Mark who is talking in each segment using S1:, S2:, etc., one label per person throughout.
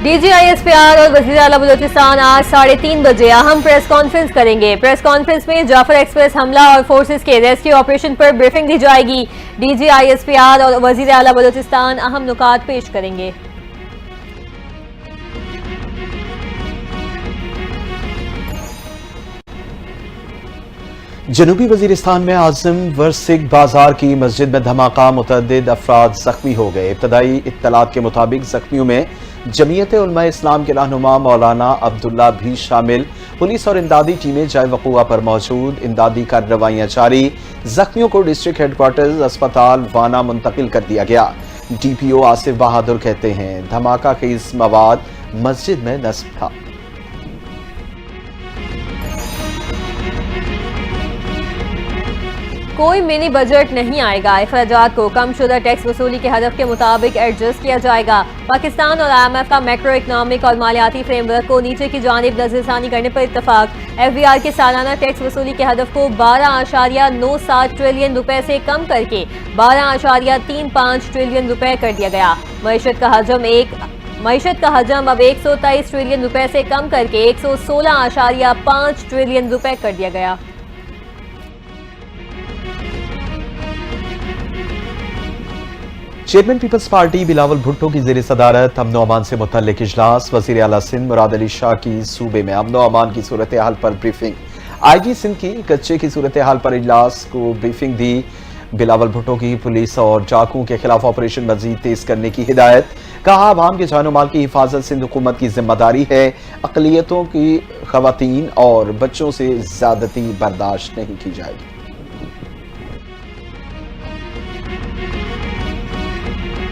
S1: DGISPR और वज़ीर आला बलूचिस्तान आज 3:30 बजे अहम प्रेस कॉन्फ्रेंस करेंगे। प्रेस कॉन्फ्रेंस में जाफर एक्सप्रेस हमला और फोर्सेस के रेस्क्यू ऑपरेशन पर ब्रीफिंग दी जाएगी। DGISPR और वज़ीर आला बलूचिस्तान अहम नुकात पेश करेंगे।
S2: जनूबी वजीरिस्तान में आजम वर्सिक बाजार की मस्जिद में धमाका, मुतअद्दिद अफराद जख्मी हो गए। इब्तदाई इत्तलात के मुताबिक जख्मियों में जमीयत उलमा इस्लाम के रहनुमा मौलाना अब्दुल्ला भी शामिल। पुलिस और इमदादी टीमें जाए वक़ूआ पर मौजूद, इमदादी कार्रवाइयां जारी। जख्मियों को डिस्ट्रिक्ट हेडक्वार्टर्स अस्पताल वाना मुंतकिल कर दिया गया। DPO आसिफ बहादुर कहते हैं धमाका खेज मवाद मस्जिद में नस्ब था।
S1: कोई मिनी बजट नहीं आएगा, अखराजात को कम शुदा टैक्स वसूली के हदफ के मुताबिक एडजस्ट किया जाएगा। पाकिस्तान और IMF का मैक्रो इकनॉमिक और मालियाती फ्रेमवर्क को नीचे की जानिब नजरसानी करने पर इत्तफाक। FBR के सालाना टैक्स वसूली के हदफ को 12.97 ट्रिलियन रुपए से कम करके 12.35 ट्रिलियन रुपए कर दिया गया। मईशत का हजम अब 123 ट्रिलियन रुपए से कम करके 116.5 ट्रिलियन रुपए कर दिया गया।
S2: चेयरमैन पीपल्स पार्टी बिलावल भुट्टो की ज़ेर सदारत अमनो अमान से मुतल्लिक इजलास। वज़ीर आला सिंध मुराद अली शाह की सूबे में अमनो अमान की सूरत हाल पर ब्रीफिंग। IG सिंध की कच्चे की सूरत हाल पर इजलास को ब्रीफिंग दी। बिलावल भुट्टो की पुलिस और डाकुओं के खिलाफ ऑपरेशन मजीद तेज करने की हिदायत। कहा अवाम के जान माल की हिफाजत सिंध हुकूमत की जिम्मेदारी है। अक़लियतों की खवातीन और बच्चों से ज्यादती बर्दाश्त नहीं की जाएगी।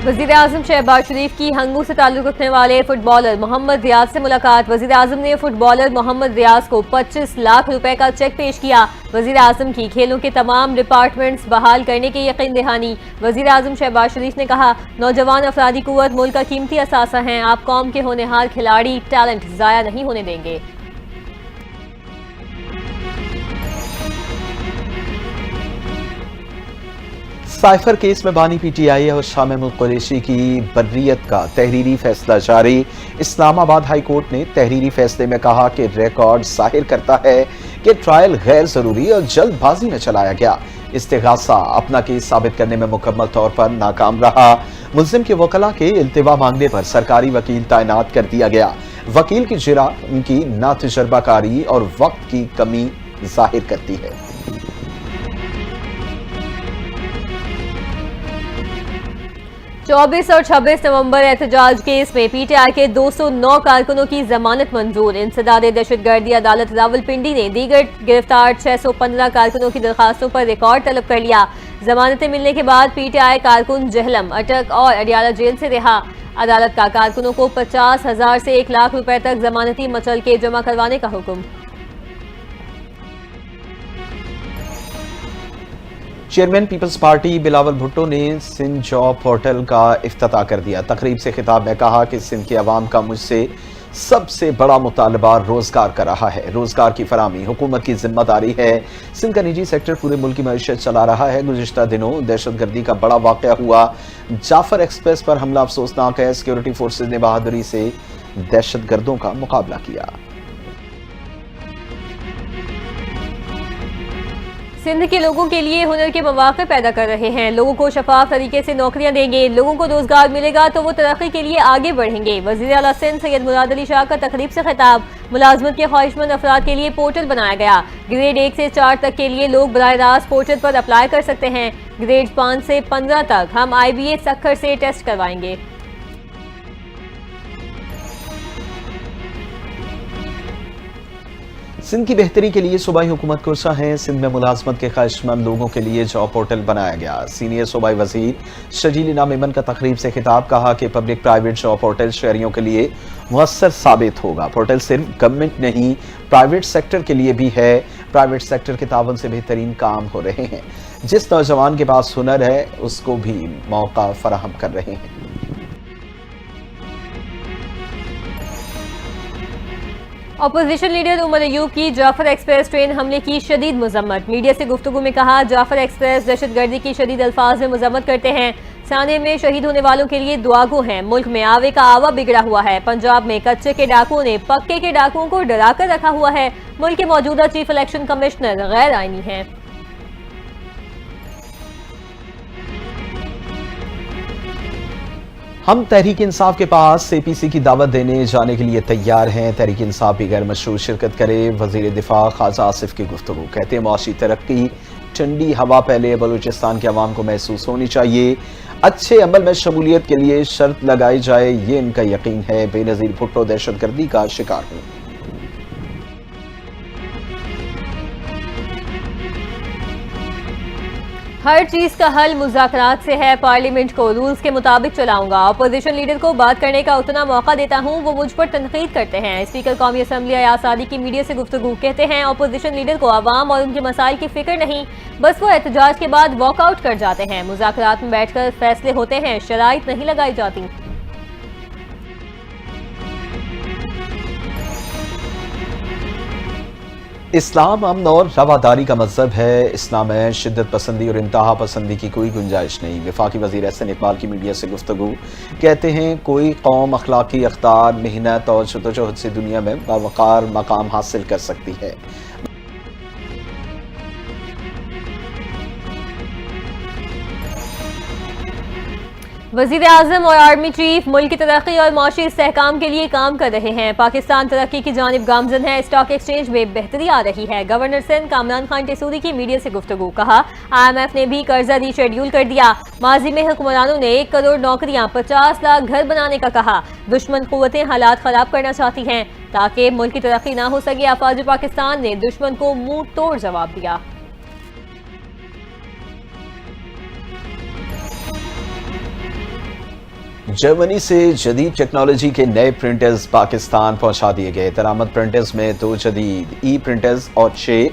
S1: वज़ीर आज़म शहबाज शरीफ की हंगू से ताल्लुक़ रखने वाले फुटबॉलर मोहम्मद रियाज से मुलाकात। वज़ीर आज़म ने फुटबॉलर मोहम्मद रियाज को 25 लाख रुपए का चेक पेश किया। वज़ीर आज़म की खेलों के तमाम डिपार्टमेंट्स बहाल करने की यकीन दहानी। वज़ीर आज़म शहबाज शरीफ ने कहा नौजवान अफरादी कुव्वत मुल्क का कीमती असासा हैं, आप कौम के होनहार खिलाड़ी टैलेंट ज़ाया नहीं होने देंगे।
S2: साइफर केस में बानी PTI और शाह महमूद कुरैशी की बर्रियत का तहरीरी फैसला जारी। इस्लामाबाद हाई कोर्ट ने तहरीरी फैसले में कहा कि रिकॉर्ड जाहिर करता है कि ट्रायल गैर जरूरी और जल्दबाजी में चलाया गया। इस्तिगासा अपना केस साबित करने में मुकम्मल तौर पर नाकाम रहा। मुल्जिम के वकला के इल्तिवा मांगने पर सरकारी वकील तैनात कर दिया गया। वकील की जिरा उनकी नातजुर्बाकारी और वक्त की कमी जाहिर करती है।
S1: 24 और 26 नवंबर एहतजाज केस में PTI के 209 कारकुनों की जमानत मंजूर। इंसदाद दहशतगर्दी अदालत रावलपिंडी ने दीगर गिरफ्तार 615 कारकुनों की दरखास्तों पर रिकॉर्ड तलब कर लिया। जमानतें मिलने के बाद PTI कारकुन जहलम, अटक और अडियाला जेल से रिहा। अदालत का कारकुनों को 50,000 से 1 लाख रुपए तक जमानती मचल के जमा करवाने का हुक्म।
S2: चेयरमैन पीपल्स पार्टी बिलावल भुट्टो ने सिंध जॉब पोर्टल का इफ्तिताह कर दिया। तकरीब से खिताब में कहा कि सिंध की आवाम का मुझसे सबसे बड़ा मुतालबा रोजगार का रहा है। रोजगार की फराहमी हुकूमत की जिम्मेदारी है। सिंध का निजी सेक्टर पूरे मुल्क की मईशत चला रहा है। गुज़िश्ता दिनों दहशतगर्दी का बड़ा वाक़या हुआ। जाफर एक्सप्रेस पर हमला अफसोसनाक है। सिक्योरिटी फोर्सेज ने बहादुरी से दहशतगर्दों का मुकाबला किया।
S1: सिंध के लोगों के लिए हुनर के मौके पैदा कर रहे हैं। लोगों को शफाफ तरीके से नौकरियां देंगे। लोगों को रोजगार मिलेगा तो वो तरक्की के लिए आगे बढ़ेंगे। वज़ीर आला सिंध सैयद मुराद अली शाह का तकरीब से खिताब। मुलाजमत के ख्वाहिशमंद अफराद के लिए पोर्टल बनाया गया। ग्रेड 1 से 4 तक के लिए लोग बराह रास्त पोर्टल पर अप्लाई कर सकते हैं। ग्रेड 5 से 15 तक हम IBA सक्खर से टेस्ट करवाएंगे।
S2: सिंध की बेहतरी के लिए सूबाई हुकूमत कोसा है। सिंध में मुलाजमत के ख्वाहिशमंद लोगों के लिए जॉब पोर्टल बनाया गया। सीनियर सूबाई वजीर शजील इनाम मेमन का तकरीब से खिताब। कहा कि पब्लिक प्राइवेट जॉब पोर्टल शहरियों के लिए मुअस्सर साबित होगा। पोर्टल सिर्फ गवर्नमेंट नहीं प्राइवेट सेक्टर के लिए भी है। प्राइवेट सेक्टर के तावन से बेहतरीन काम हो रहे हैं। जिस नौजवान के पास हुनर है उसको भी मौका फराहम कर रहे हैं।
S1: अपोजिशन लीडर उमर अयूब की जाफर एक्सप्रेस ट्रेन हमले की शदीद मजम्मत। मीडिया से गुफ्तगू में कहा जाफर एक्सप्रेस दहशतगर्दी की शदीद अल्फाज में मजम्मत करते हैं। साने में शहीद होने वालों के लिए दुआ गो हैं। मुल्क में आवे का आवा बिगड़ा हुआ है। पंजाब में कच्चे के डाकुओं ने पक्के के डाकुओं को डरा कर रखा हुआ है। मुल्क के मौजूदा चीफ इलेक्शन कमिश्नर गैर आईनी हैं।
S2: हम तहरीक इंसाफ के पास APC की दावत देने जाने के लिए तैयार हैं। तहरीक इंसाफ भी गैर मशरूत शिरकत करे। वजीर दिफा ख्वाजा आसिफ की गुफ्तगू। कहते हैं मुआशी तरक्की ठंडी हवा पहले बलूचिस्तान के अवाम को महसूस होनी चाहिए। अच्छे अमल में शमूलियत के लिए शर्त लगाई जाए, ये इनका यकीन है। बेनज़ीर भुट्टो दहशतगर्दी का शिकार हूं।
S1: हर चीज का हल मुज़ाकरात से है। पार्लियामेंट को रूल्स के मुताबिक चलाऊंगा। अपोजिशन लीडर को बात करने का उतना मौका देता हूं, वो मुझ पर तनकीद करते हैं। स्पीकर कौमी असम्बली अयाज सादी की मीडिया से गुफ्तगू। कहते हैं अपोजिशन लीडर को अवाम और उनके मसाइल की फिक्र नहीं, बस वो एहतजाज के बाद वॉकआउट कर जाते हैं। मुज़ाकरात में बैठकर फैसले होते हैं, शराइत नहीं लगाई जाती।
S2: इस्लाम अमन और रवादारी का मजहब है। इस्लाम में शिद्दत पसंदी और इंतहा पसंदी की कोई गुंजाइश नहीं। वफाकी वज़ीर एहसन इकबाल की मीडिया से गुफ्तगू। कहते हैं कोई कौम अखलाकी अख्तार, मेहनत और जद्दोजहद से दुनिया में बावकार मकाम हासिल कर सकती है।
S1: वज़ीर आज़म और आर्मी चीफ मुल्क की तरक्की और माशी इस्तेहकाम के लिए काम कर रहे हैं। पाकिस्तान तरक्की की जानिब गामजन है। स्टॉक एक्सचेंज में बेहतरी आ रही है। गवर्नर सिंध कामरान खान टेसूरी की मीडिया से गुफ्तगू। कहा IMF ने भी कर्जा रीशेड्यूल कर दिया। माजी में हुक्मरानों ने 1 करोड़ नौकरियां, 50 लाख घर बनाने का कहा। दुश्मन कुव्वतें हालात खराब करना चाहती हैं ताकि मुल्क की तरक्की ना हो सके। अफवाज पाकिस्तान ने दुश्मन को मुंह तोड़ जवाब दिया।
S2: जर्मनी से जदीद टेक्नोलॉजी के नए प्रिंटर्स पाकिस्तान पहुंचा दिए गए। दरामद प्रिंटर्स में 2 जदीद प्रिंटर्स और 6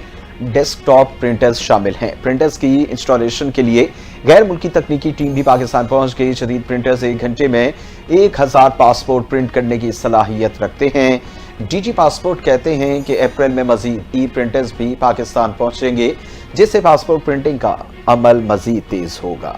S2: डेस्कटॉप प्रिंटर्स शामिल हैं। प्रिंटर्स की इंस्टॉलेशन के लिए गैर मुल्की तकनीकी टीम भी पाकिस्तान पहुंच गई। जदीद प्रिंटर्स 1 घंटे में 1000 पासपोर्ट प्रिंट करने की सलाहियत रखते हैं। DG पासपोर्ट कहते हैं कि अप्रैल में मजीद प्रिंटर्स भी पाकिस्तान पहुंचेंगे, जिससे पासपोर्ट प्रिंटिंग का अमल मजीद तेज होगा।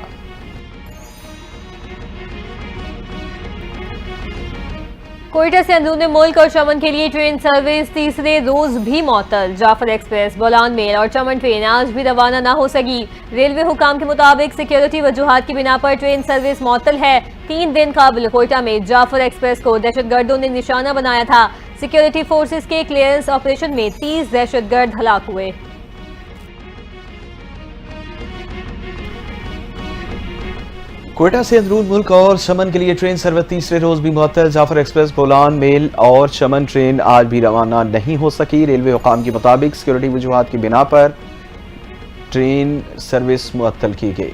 S1: कोयटा से अंदरूनी मुल्क और चमन के लिए ट्रेन सर्विस तीसरे रोज भी मअतल। जाफर एक्सप्रेस, बोलान मेल और चमन ट्रेन आज भी रवाना ना हो सकी। रेलवे हुकाम के मुताबिक सिक्योरिटी वजूहात की बिना पर ट्रेन सर्विस मअतल है। 3 दिन कबल कोयटा में जाफर एक्सप्रेस को दहशतगर्दों ने निशाना बनाया था। सिक्योरिटी फोर्सेस के क्लियरेंस ऑपरेशन में 30 दहशतगर्द हलाक हुए।
S2: कोयटा से अंदरून मुल्क और चमन के लिए ट्रेन सर्विस तीसरे रोज भी मुअत्तल। जाफर एक्सप्रेस, बोलान मेल और चमन ट्रेन आज भी रवाना नहीं हो सकी। रेलवे हुकाम के मुताबिक सिक्योरिटी वजूहात की बिना पर ट्रेन सर्विस मुअत्तल की गई।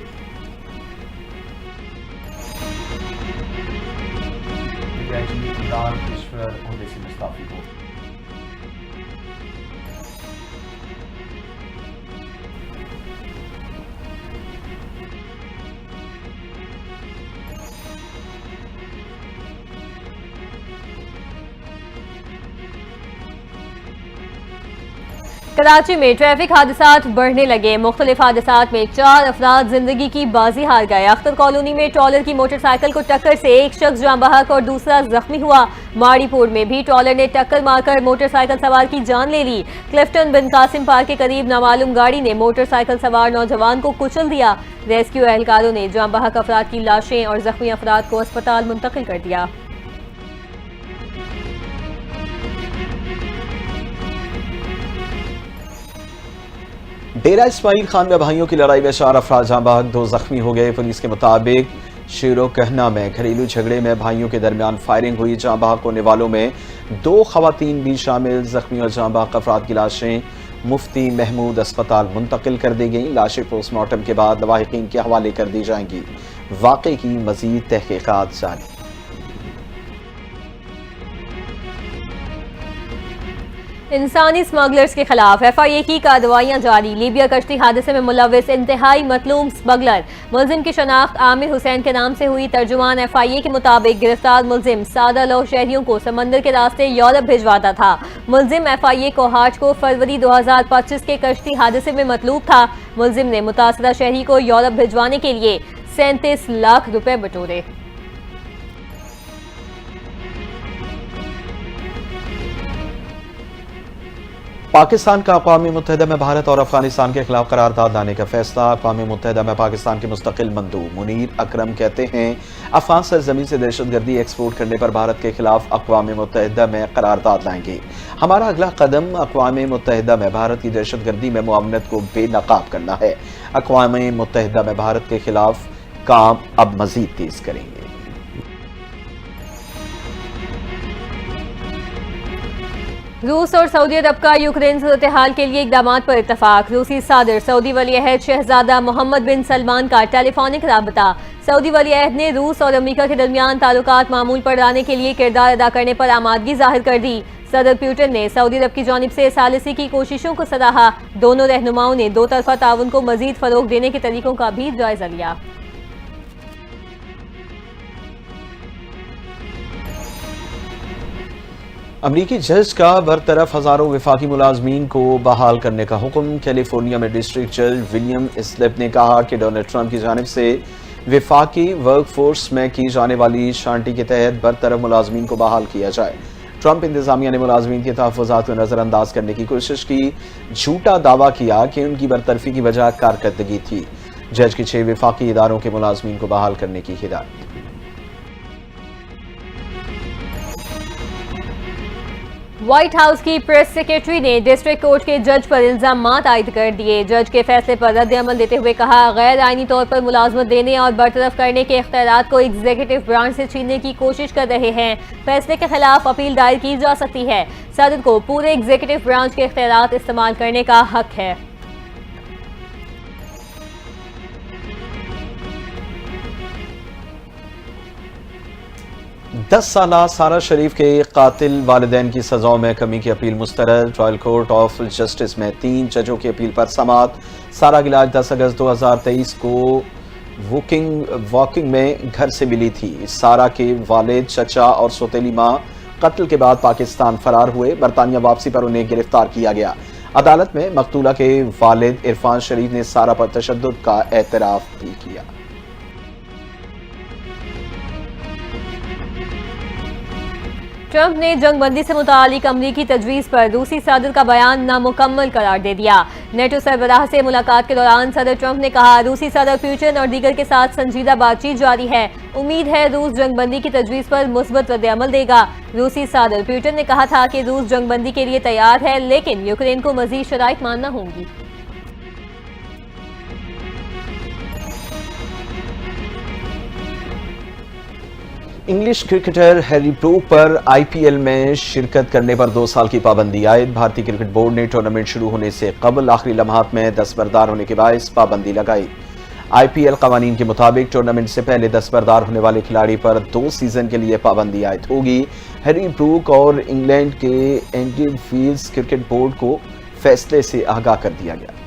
S1: कराची में ट्रैफिक हादसात बढ़ने लगे। मुख्तलिफ हादसात में 4 अफराद जिंदगी की बाजी हार गए। अख्तर कॉलोनी में ट्रॉलर की मोटरसाइकिल को टक्कर से एक शख्स जान बहक और दूसरा जख्मी हुआ। माड़ीपुर में भी ट्रॉलर ने टक्कर मारकर मोटरसाइकिल सवार की जान ले ली। क्लिफ्टन बिन कासिम पार्क के करीब नामालूम गाड़ी ने मोटरसाइकिल सवार नौजवान को कुचल दिया। रेस्क्यू एहलकारों ने जान बहक अफराद की लाशें और जख्मी अफराद को अस्पताल मुंतकिल कर दिया।
S2: डेरा इस्माइल खान में भाइयों की लड़ाई में 4 अफराद जान बहक, 2 जख्मी हो गए। पुलिस के मुताबिक शेरो कहना में घरेलू झगड़े में भाइयों के दरमियान फायरिंग हुई। जान बहक होने वालों में 2 खवातीन भी शामिल। जख्मी और जान बहक अफराद की लाशें मुफ्ती महमूद अस्पताल मुंतकिल कर दी गई। लाशें पोस्टमार्टम के बाद लवाहिकीन के हवाले कर दी जाएंगी। वाक़े की मजीद तहकीकात जारी।
S1: इंसानी स्मगलर्स के खिलाफ FIA की कार्रवाइयां जारी। लीबिया कश्ती हादसे में मुलविस इंतहाई मतलूब स्मगलर मुलजिम की शनाख्त आमिर हुसैन के नाम से हुई। तर्जुमान FIA के मुताबिक गिरफ्तार मुलजिम सादा लौह शहरियों को समंदर के रास्ते यूरोप भिजवाता था। मुलजिम FIA को हार्ट को फरवरी 2025 के कश्ती हादसे में मतलूब था। मुलजिम ने मुतासरा शहरी को यूरोप भिजवाने के लिए 37 लाख रुपए बटोरे।
S2: पाकिस्तान का अक़वाम मुत्तहिदा में भारत और अफगानिस्तान के खिलाफ करारदाद लाने का फैसला। अक़वाम मुत्तहिदा में पाकिस्तान के मुस्तकिल मंदूब मुनीर अकरम कहते हैं, अफगान सरजमीन से दहशतगर्दी एक्सपोर्ट करने पर भारत के खिलाफ अक़वाम मुत्तहिदा में करारदाद लाएंगे। हमारा अगला कदम अक़वाम मुत्तहिदा में भारत की दहशतगर्दी में मुआवनत को बेनकाब करना है। अक़वाम मुत्तहिदा में भारत के खिलाफ काम अब मजीद तेज करेंगे।
S1: रूस और सऊदी अरब का यूक्रेन सूरत हाल के लिए इक़दाम पर इत्तफाक। रूसी सदर सऊदी वली अहद शहजादा मोहम्मद बिन सलमान का टेलीफोनिक राबता। सऊदी वली अहद ने रूस और अमेरिका के दरमियान ताल्लुकात मामूल पर लाने के लिए किरदार अदा करने पर आमादगी जाहिर कर दी। सदर पुतिन ने सऊदी अरब की जानिब से सालिसी की कोशिशों को सराहा। दोनों रहनुमाओं ने दो तरफा ताउन को मजीद फरोग देने के तरीकों का भी जायजा लिया।
S2: अमरीकी जज का बरतरफ हजारों वफाकी मुलाजमीन को बहाल करने का हुक्म। कैलिफोर्निया में डिस्ट्रिक्ट जज विलियम स्लिप ने कहा कि डोनाल्ड ट्रंप की जानिब से वफाकी वर्क फोर्स में की जाने वाली शांति के तहत बरतरफ मुलाजमीन को बहाल किया जाए। ट्रंप इंतजामिया ने मुलाजमीन के तहफ़्फ़ुज़ात को नज़रअंदाज करने की कोशिश की। झूठा दावा किया कि उनकी बरतरफी की वजह कारकर्दगी थी। जज की 6 वफाकी इदारों के मुलाजमीन को बहाल करने की हिदायत।
S1: व्हाइट हाउस की प्रेस सेक्रेटरी ने डिस्ट्रिक्ट कोर्ट के जज पर इल्जामात आयद कर दिए। जज के फैसले पर रद्द अमल देते हुए कहा, गैर आईनी तौर पर मुलाजमत देने और बरतरफ करने के इख्तियारात को एग्जीक्यूटिव ब्रांच से छीनने की कोशिश कर रहे हैं। फैसले के खिलाफ अपील दायर की जा सकती है। सदर को पूरे एग्जीक्यूटिव ब्रांच के इख्तियारात इस्तेमाल करने का हक है।
S2: 10 साला सारा शरीफ के कातिल वालिदैन की सजाओं में कमी की अपील मुस्तरद। रॉयल कोर्ट ऑफ जस्टिस में 3 जजों की अपील पर समाअत। सारा गिलाज 10 अगस्त 2023 को वॉकिंग में घर से मिली थी। सारा के वालिद, चचा और सौतेली मां कत्ल के बाद पाकिस्तान फरार हुए। बरतानिया वापसी पर उन्हें गिरफ्तार किया गया। अदालत में मकतूला के वालिद इरफान शरीफ ने सारा पर तशद्दुद का एतराफ भी किया।
S1: ट्रंप ने जंगबंदी से मुतालिक अमरीकी तजवीज़ पर रूसी सदर का बयान नामुकम्मल करार दे दिया। नेटो सरबराह से मुलाकात के दौरान सदर ट्रंप ने कहा, रूसी सदर पुतिन और दीगर के साथ संजीदा बातचीत जारी है। उम्मीद है रूस जंगबंदी की तजवीज़ पर मुस्बत रद्द-ए-अमल देगा। रूसी सदर पुतिन ने कहा था कि रूस जंगबंदी के लिए तैयार है, लेकिन यूक्रेन को मजीद शराइत मानना होंगी।
S2: इंग्लिश क्रिकेटर हैरी ब्रूक पर आईपीएल में शिरकत करने पर 2 साल की पाबंदी आयद। भारतीय क्रिकेट बोर्ड ने टूर्नामेंट शुरू होने से कबल आखिरी लम्हात में दस्तबरदार होने के बायस पाबंदी लगाई। आईपीएल कवानीन के मुताबिक टूर्नामेंट से पहले दस्तबरदार होने वाले खिलाड़ी पर 2 सीजन के लिए पाबंदी आयद होगी। हैरी ब्रूक और इंग्लैंड के एंडी फील्ड्स क्रिकेट बोर्ड को फैसले से आगाह कर दिया गया।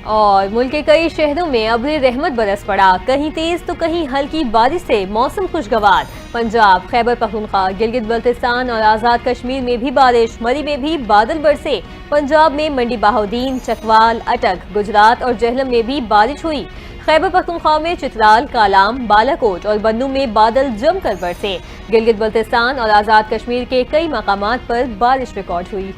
S1: और मुल्क के कई शहरों में अब्र रहमत बरस पड़ा। कहीं तेज तो कहीं हल्की बारिश से मौसम खुशगवार। पंजाब, खैबर पख्तूनख्वा, गिलगित बल्तिस्तान और आज़ाद कश्मीर में भी बारिश। मरी में भी बादल बरसे। पंजाब में मंडी बहाउद्दीन, चकवाल, अटक, गुजरात और जेहलम में भी बारिश हुई। खैबर पख्तूनख्वा में चित्राल, कालाम, बालाकोट और बन्नू में बादल जमकर बरसे। गिलगित बल्तिस्तान और आज़ाद कश्मीर के कई मकामात पर बारिश रिकॉर्ड हुई।